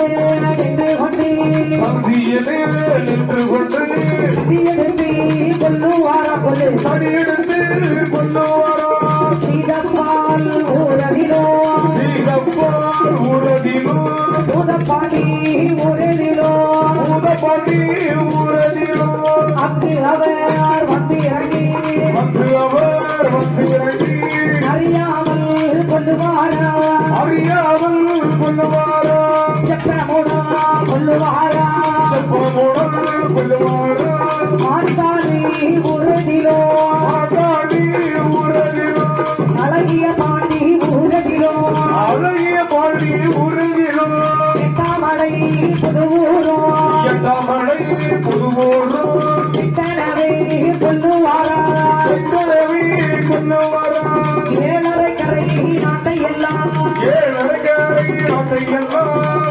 நின்று கொண்டு சந்தியிலே நின்று கொண்டு தடியெடுத்து கொல்லுவாரா கொல்லு தடியெடுத்து கொல்லுவாரா சீதப்பால் ஊரதிலோ சீதப்பால் ஊரதிலோ பூதப்பாண்டி ஊரதிலோ பூதப்பாண்டி ஊரதிலோ அங்கு அவர் வந்து இறங்கி அறியாமல் கொல்லுவாரா அறியாமல் கொல்லுவாரா செப்பமுடா கொல்லுவாரா கொல்லுவாரா ஆத்தாடி ஊரதிலோ ஆட்டாடி ஊரதிலோ அழகிய பாண்டி ஊரதிலோ அழகிய பாண்டி ஊரதிலோ எட்டாமடை புதுவூரோ எட்டாமடை புதுவூரோ இத்தனவே கொல்லு